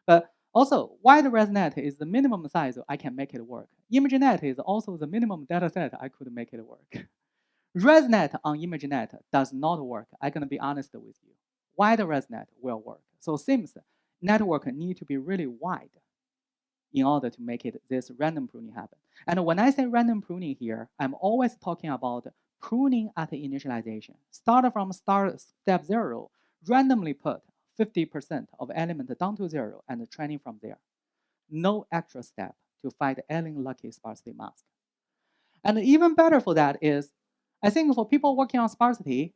But also, wide ResNet is the minimum size I can make it work. ImageNet is also the minimum data set I could make it work. ResNet on ImageNet does not work. I'm going to be honest with you. Wide ResNet will work. So seems network need to be really wide in order to make it this random pruning happen. And when I say random pruning here, I'm always talking about pruning at the initialization. Start from step 0, randomly put 50% of element down to 0 and training from there. No extra step to find Allen lucky sparsity mask. And even better for that is, I think for people working on sparsity,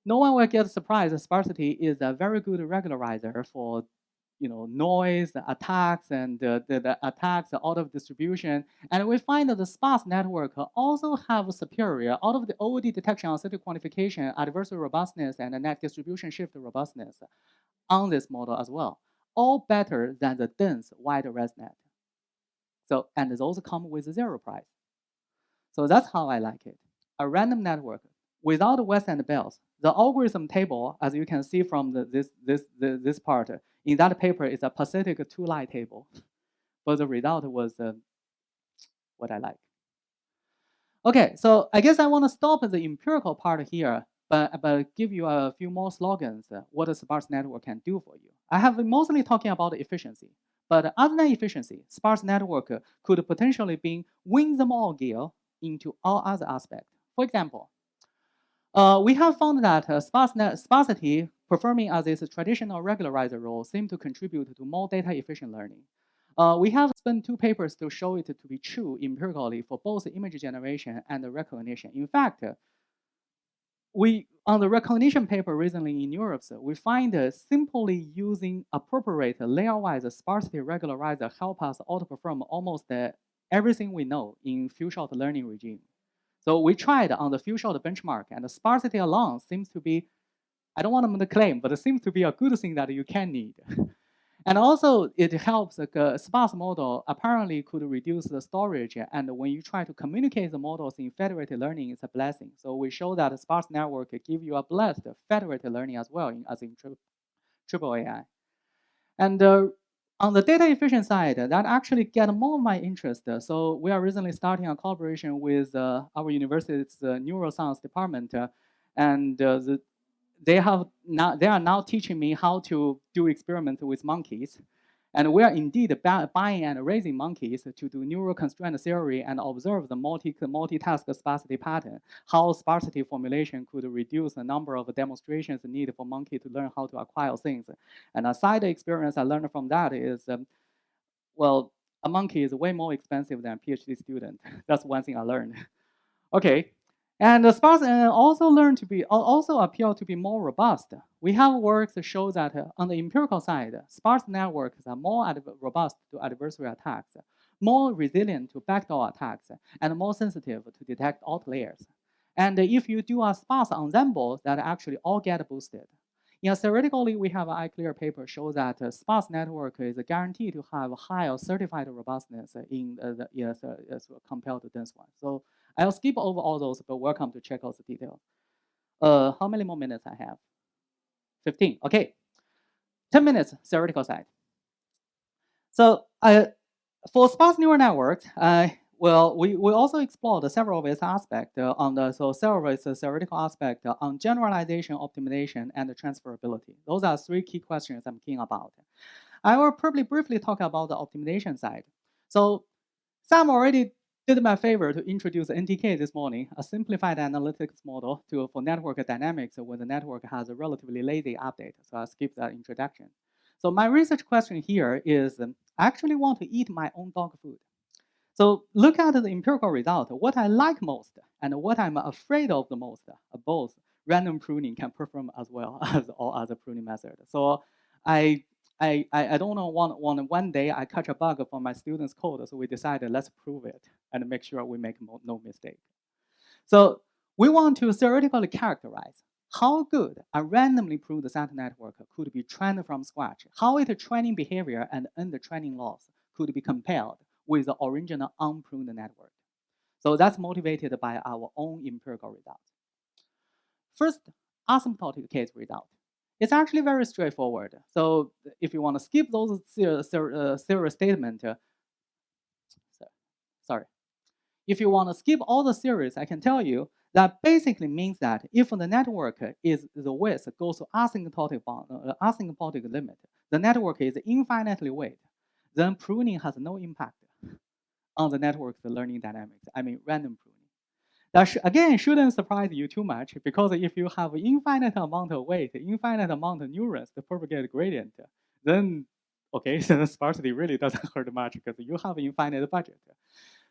no one will get surprised. Sparsity is a very good regularizer for noise, attacks, and the attacks out of distribution. And we find that the sparse network also have superior out of the OOD detection on city quantification, adversarial robustness, and net distribution shift robustness on this model as well. All better than the dense wide ResNet. So, and those come with 0 price. So that's how I like it. A random network without West and bells. The algorithm table, as you can see from this part, in that paper is a Pacific 2-line table. But the result was what I like. Okay, so I guess I want to stop the empirical part here, but give you a few more slogans, what a sparse network can do for you. I have been mostly talking about efficiency, but other than efficiency, sparse network could potentially be win them all gear into all other aspects. For example, we have found that sparsity performing as its traditional regularizer role seem to contribute to more data efficient learning. We have spent 2 papers to show it to be true empirically for both image generation and recognition. In fact, on the recognition paper recently in Europe, we find simply using appropriate layer-wise sparsity regularizer help us outperform almost everything we know in few-shot learning regime. So we tried on the few-shot benchmark, and the sparsity alone seems to be, I don't want to claim, but it seems to be a good thing that you can need. And also, it helps a sparse model apparently could reduce the storage. And when you try to communicate the models in federated learning, it's a blessing. So we show that a sparse network give you a blessed federated learning as well, as in triple AI. And on the data efficient side, that actually get more of my interest. So we are recently starting a collaboration with our university's neuroscience department, and they are now teaching me how to do experiments with monkeys. And we are indeed buying and raising monkeys to do neural constraint theory and observe the multitask sparsity pattern, how sparsity formulation could reduce the number of demonstrations needed for monkey to learn how to acquire things. And a side experience I learned from that is, well, a monkey is way more expensive than a PhD student. That's one thing I learned. Okay, and the sparse also appear to be more robust. We have works that show that on the empirical side, sparse networks are more robust to adversarial attacks, more resilient to backdoor attacks, and more sensitive to detect outliers. And if you do a sparse ensemble, that actually all get boosted. Yeah, theoretically, we have an iClear paper show that sparse network is guaranteed to have higher certified robustness in compared to dense one. So I'll skip over all those, but welcome to check out the details. How many more minutes I have? 15. Okay. 10 minutes theoretical side. So for sparse neural networks, well, we also explored several of its aspects on the several of its theoretical aspect on generalization, optimization, and transferability. Those are three key questions I'm keen about. I will probably briefly talk about the optimization side. So Sam already did my favor to introduce NTK this morning, a simplified analytics model for network dynamics when the network has a relatively lazy update. So I'll skip that introduction. So my research question here is, I actually want to eat my own dog food. So look at the empirical result. What I like most and what I'm afraid of the most, both random pruning can perform as well as all other pruning methods. So I don't want one day I catch a bug from my students' code, so we decided let's prove it and make sure we make no mistake. So we want to theoretically characterize how good a randomly pruned set network could be trained from scratch, how its training behavior and end training loss could be compared with the original unpruned network. So that's motivated by our own empirical results. First, asymptotic case result. It's actually very straightforward. So if you want to skip those theory statement, sorry. If you want to skip all the series, I can tell you that basically means that if the network is the width goes to asymptotic limit, the network is infinitely weight, then pruning has no impact on the network's learning dynamics. I mean, random pruning. That again shouldn't surprise you too much because if you have infinite amount of weight, infinite amount of neurons to propagate gradient, then okay, so the sparsity really doesn't hurt much because you have infinite budget.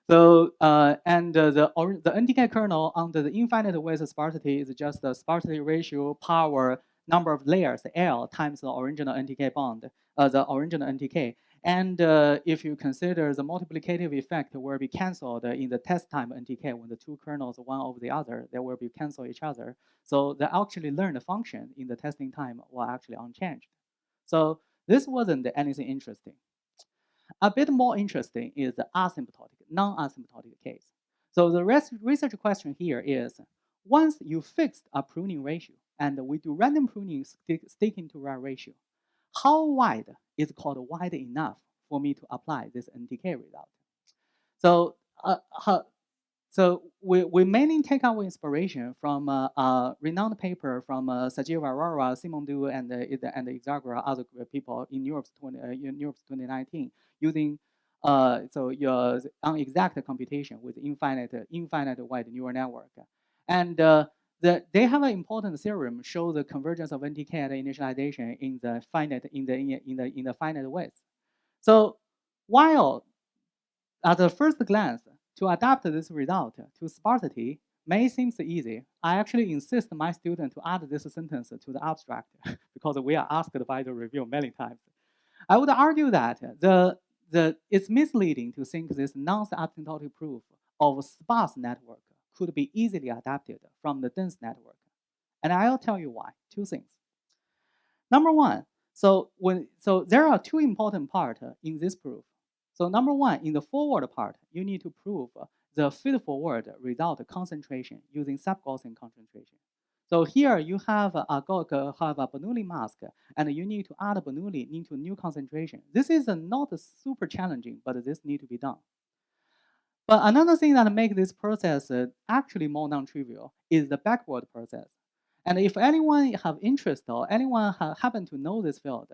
So the NTK kernel under the infinite width sparsity is just the sparsity ratio power number of layers L times the original NTK bond, the original NTK. And if you consider the multiplicative effect will be cancelled in the test time NTK when the two kernels one over the other, they will be cancel each other. So the actually learned function in the testing time will actually unchanged. So this wasn't anything interesting. A bit more interesting is the asymptotic, non-asymptotic case. So the research question here is, once you fixed a pruning ratio and we do random pruning sticking to that ratio, how wide is called wide enough for me to apply this NTK result? So so we mainly take our inspiration from a renowned paper from Sajeev Arora, Simon Du, and Exagra, other people in Europe's 2019, using so your unexact computation with infinite wide neural network, and they have an important theorem show the convergence of NTK at initialization in the finite width. So while at the first glance, to adapt this result to sparsity may seem easy. I actually insist my student to add this sentence to the abstract because we are asked by the review many times. I would argue that it's misleading to think this non-asymptotic proof of sparse network could be easily adapted from the dense network. And I'll tell you why. Two things. Number one, so there are two important parts in this proof. So number one, in the forward part, you need to prove the feed-forward result concentration using sub-Gaussian concentration. So here you have a Bernoulli mask, and you need to add Bernoulli into new concentration. This is not super challenging, but this need to be done. But another thing that makes this process actually more non-trivial is the backward process. And if anyone have interest or anyone happen to know this field,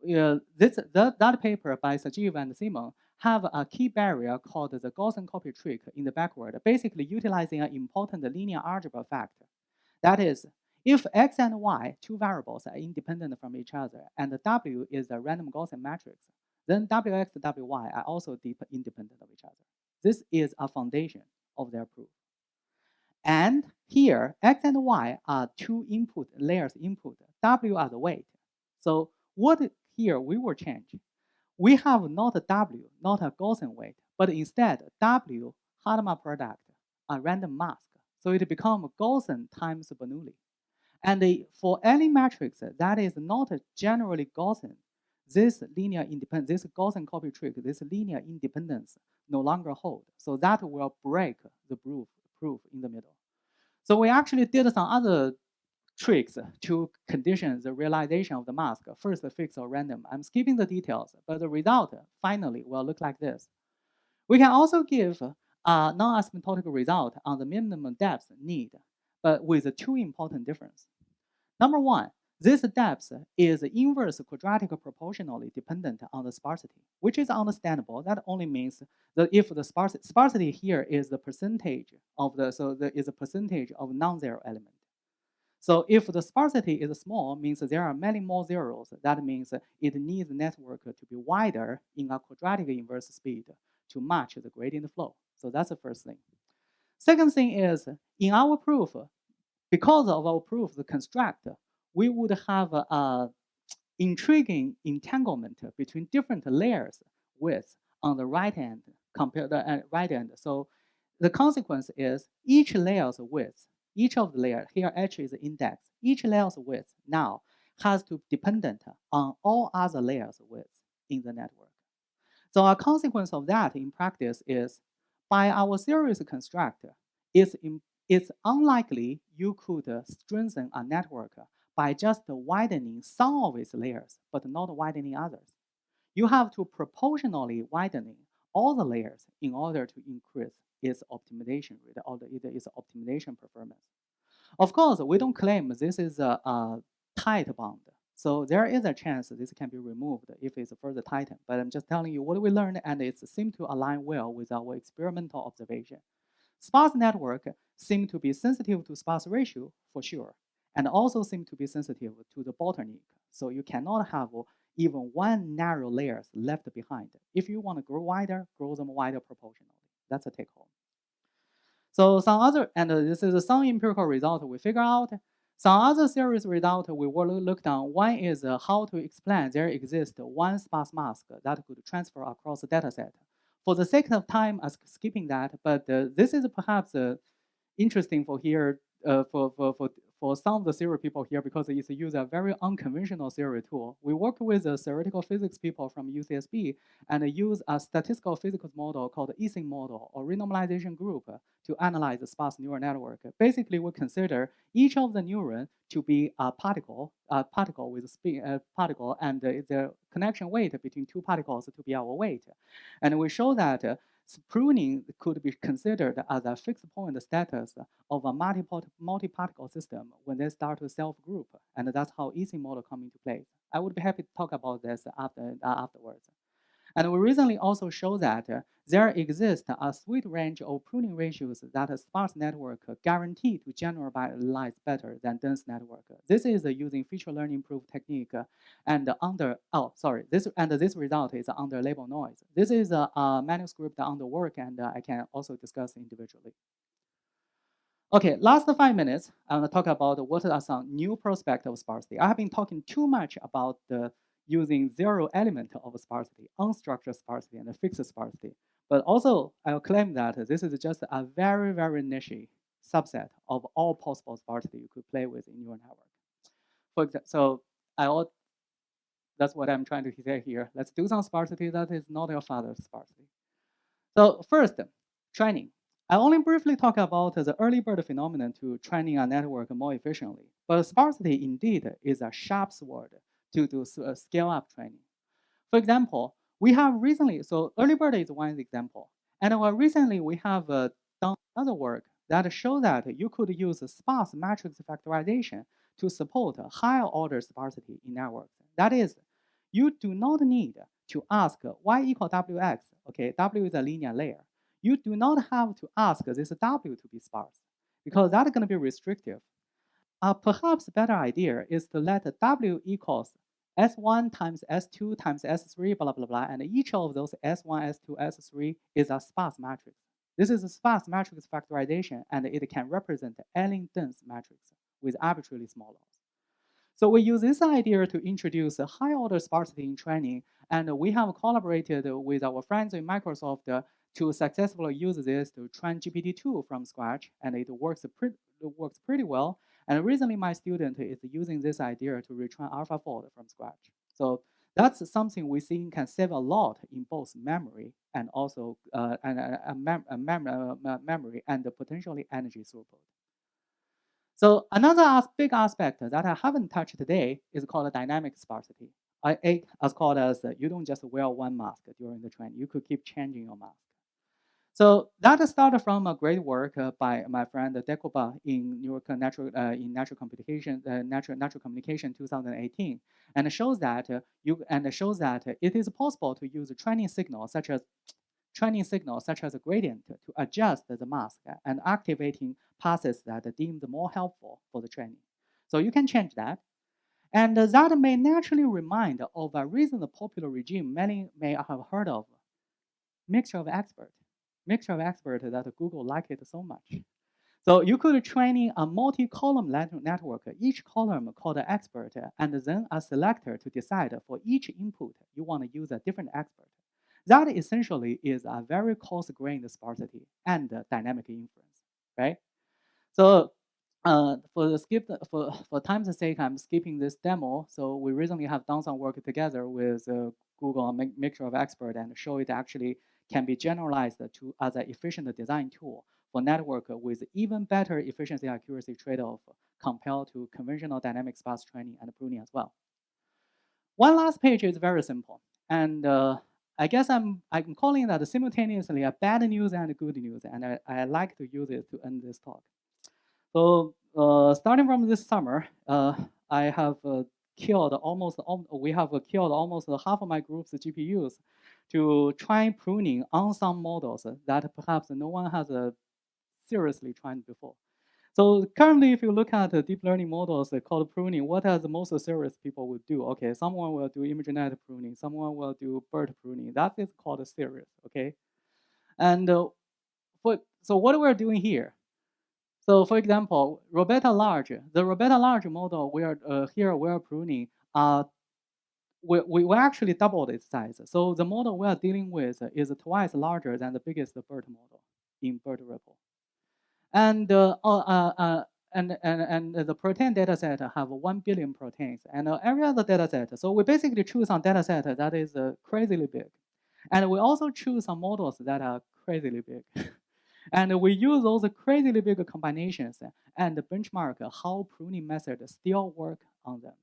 that paper by Sajeev and Simon have a key barrier called the Gaussian copy trick in the backward, basically utilizing an important linear algebra fact. That is, if x and y, two variables, are independent from each other, and w is a random Gaussian matrix, then wx, wy are also independent of each other. This is a foundation of their proof. And here, x and y are two input layers input, w are the weight. So what here we will change? We have not a w, not a Gaussian weight, but instead w Hadamard product, a random mask. So it becomes Gaussian times Bernoulli. And for any matrix that is not generally Gaussian, this linear independence, this Gaussian copy trick, this linear independence no longer hold. So that will break the proof in the middle. So we actually did some other tricks to condition the realization of the mask, first fixed or random. I'm skipping the details, but the result finally will look like this. We can also give a non-asymptotic result on the minimum depth need, but with two important differences. Number one, this depth is inverse quadratic proportionally dependent on the sparsity, which is understandable. That only means that if the sparsity here is the percentage of so there is a percentage of non-zero element. So if the sparsity is small, means there are many more zeros. That means it needs the network to be wider in a quadratic inverse speed to match the gradient flow. So that's the first thing. Second thing is, in our proof, because of our proof, the construct, we would have a intriguing entanglement between different layers width on the right end compared to the right end. So the consequence is each layer's width, each of the layer here h is the index, each layer's width now has to be dependent on all other layers' width in the network. So a consequence of that in practice is by our series construct, it's unlikely you could strengthen a network by just widening some of its layers, but not widening others. You have to proportionally widening all the layers in order to increase its optimization rate or its optimization performance. Of course, we don't claim this is a tight bond. So there is a chance this can be removed if it's further tightened. But I'm just telling you what we learned, and it seems to align well with our experimental observation. Sparse network seem to be sensitive to sparse ratio for sure, and also seem to be sensitive to the bottleneck. So you cannot have even one narrow layers left behind. If you want to grow wider, grow them wider proportionally. That's a take home. So some other, and this is some empirical result we figure out. Some other series result we will look down. One is how to explain there exists one sparse mask that could transfer across a dataset. For the sake of time, I'm skipping that, but this is perhaps interesting for here for some of the theory people here because it's use a very unconventional theory tool. We work with the theoretical physics people from UCSB and use a statistical physics model called the Ising model or renormalization group to analyze the sparse neural network. Basically, we consider each of the neuron to be a particle with spin, particle, and the connection weight between two particles to be our weight. And we show that pruning could be considered as a fixed point status of a multi-particle system when they start to self-group, and that's how Ising model come into place. I would be happy to talk about this afterwards. And we recently also show that there exists a sweet range of pruning ratios that a sparse network guarantee to generalize better than dense network. This is using feature learning proof technique and this result is under label noise. This is a manuscript under work and I can also discuss individually. Okay, last 5 minutes, I'm going to talk about what are some new prospects of sparsity. I have been talking too much about using zero element of sparsity, unstructured sparsity, and fixed sparsity. But also, I'll claim that this is just a very, very niche subset of all possible sparsity you could play with in your network. For example, so that's what I'm trying to say here. Let's do some sparsity that is not your father's sparsity. So first, training. I only briefly talk about the early bird phenomenon to training a network more efficiently. But sparsity indeed is a sharp sword to do scale up training. For example, we have recently, so early bird is one example. And recently we have done other work that show that you could use sparse matrix factorization to support higher order sparsity in networks. That is, you do not need to ask y equal wx. Okay, w is a linear layer. You do not have to ask this w to be sparse because that's going to be restrictive. Perhaps a better idea is to let w equals S1 times S2 times S3, blah, blah, blah, and each of those S1, S2, S3 is a sparse matrix. This is a sparse matrix factorization, and it can represent any dense matrix with arbitrarily small loss. So we use this idea to introduce a high-order sparsity in training, and we have collaborated with our friends in Microsoft to successfully use this to train GPT-2 from scratch, and it works pretty well. And recently, my student is using this idea to retrain AlphaFold from scratch. So that's something we think can save a lot in both memory and also memory and potentially energy throughput. So another big aspect that I haven't touched today is called dynamic sparsity. It's called as you don't just wear one mask during the training. You could keep changing your mask. So that started from a great work by my friend Dekoba in natural computation, natural communication 2018, and it shows that it is possible to use training signals such as a gradient to adjust the mask and activating passes that are deemed more helpful for the training. So you can change that. And that may naturally remind of a recent popular regime many may have heard of, mixture of expert. Mixture of expert that Google liked it so much. So you could train a multi-column network, each column called an expert, and then a selector to decide for each input you want to use a different expert. That essentially is a very coarse-grained sparsity and dynamic inference, right? So for time's sake, I'm skipping this demo. So we recently have done some work together with Google on mixture of expert and show it actually can be generalized to as an efficient design tool for network with even better efficiency accuracy trade-off compared to conventional dynamic sparse training and pruning as well. One last page is very simple, and I guess I'm calling that simultaneously a bad news and good news, and I like to use it to end this talk. So starting from this summer, I have killed almost half of my group's GPUs to try pruning on some models that perhaps no one has seriously tried before. So currently, if you look at deep learning models called pruning, what are the most serious people would do? Okay, someone will do ImageNet pruning, someone will do BERT pruning. That is called serious, okay? And so what we're doing here, so for example, the Roberta Large model we're pruning, we actually doubled its size. So the model we are dealing with is twice larger than the biggest BERT model in BERT RIPPLE. And and the protein data set have 1 billion proteins, and every other data set. So we basically choose some data set that is crazily big. And we also choose some models that are crazily big. And we use those crazily big combinations and benchmark how pruning methods still work on them.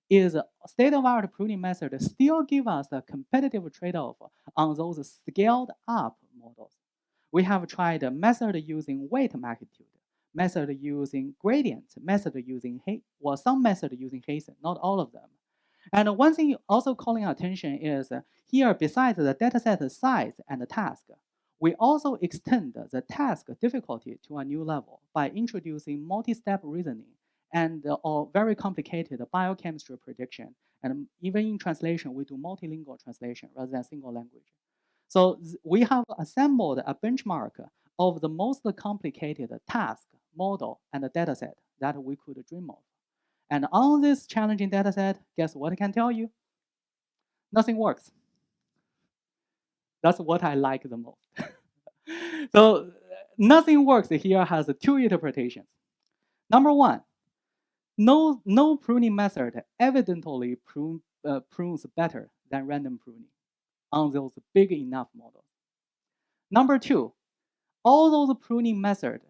Is state-of-art pruning method still give us a competitive trade-off on those scaled up models? We have tried a method using weight magnitude, method using gradient, method using some method using Hazen, not all of them. And one thing also calling attention is here, besides the dataset size and the task, we also extend the task difficulty to a new level by introducing multi-step reasoning and or very complicated biochemistry prediction. And even in translation, we do multilingual translation rather than single language. So we have assembled a benchmark of the most complicated task, model, and dataset that we could dream of. And on this challenging dataset, guess what I can tell you? Nothing works. That's what I like the most. So nothing works here has two interpretations. Number one, no pruning method evidently prunes better than random pruning on those big enough models. Number two, all those pruning methods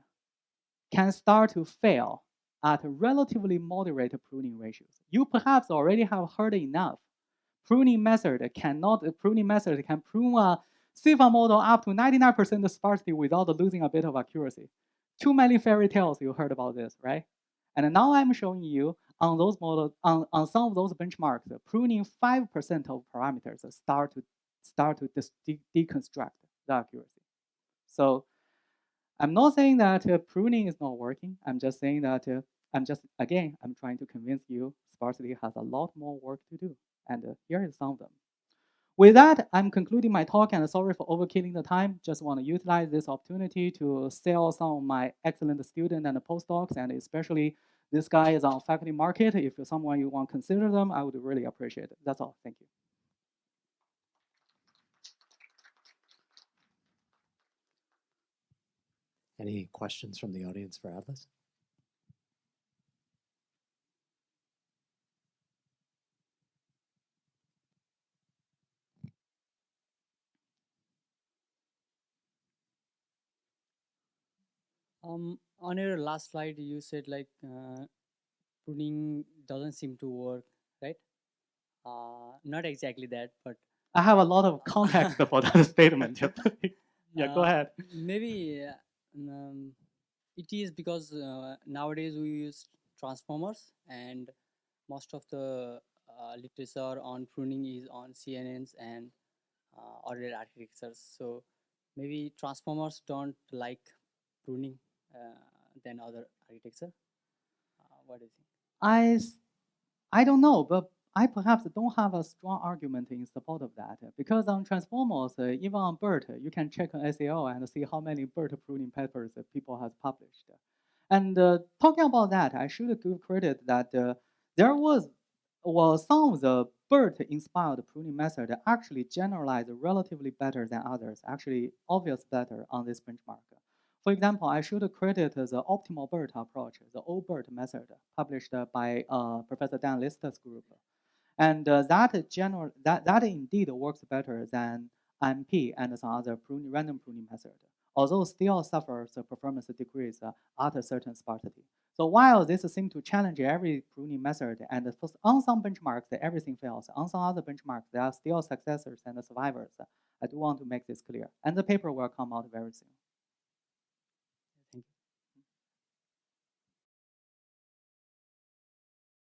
can start to fail at relatively moderate pruning ratios. You perhaps already have heard enough. Pruning method can prune a CIFAR model up to 99% sparsity without losing a bit of accuracy. Too many fairy tales you heard about this, right? And now I'm showing you on those models, on some of those benchmarks, pruning 5% of parameters start to deconstruct the accuracy. So I'm not saying that pruning is not working. I'm just saying that I'm trying to convince you sparsity has a lot more work to do. And here is some of them. With that, I'm concluding my talk, and sorry for overkilling the time. Just want to utilize this opportunity to sell some of my excellent students and postdocs, and especially this guy is on faculty market. If you're someone you want to consider them, I would really appreciate it. That's all. Thank you. Any questions from the audience for Atlas? On your last slide, you said like pruning doesn't seem to work, right? Not exactly that, but I have a lot of context for that statement. Yeah, go ahead. Maybe it is because nowadays we use transformers, and most of the literature on pruning is on CNNs and ordered architectures. So maybe transformers don't like pruning than other architecture. What do you think? I don't know, but I perhaps don't have a strong argument in support of that because on transformers, even on BERT, you can check on SAO and see how many BERT pruning papers people has published. And talking about that, I should give credit that there was, well, some of the BERT-inspired pruning method actually generalized relatively better than others, actually obvious better on this benchmark. For example, I should credit the optimal BERT approach, the OBERT method, published by Professor Dan Lister's group. And that indeed works better than MP and some other random pruning method, although still suffers a performance decrease at a certain sparsity. So while this seems to challenge every pruning method, and on some benchmarks everything fails, on some other benchmarks there are still successors and survivors. I do want to make this clear, and the paper will come out very soon.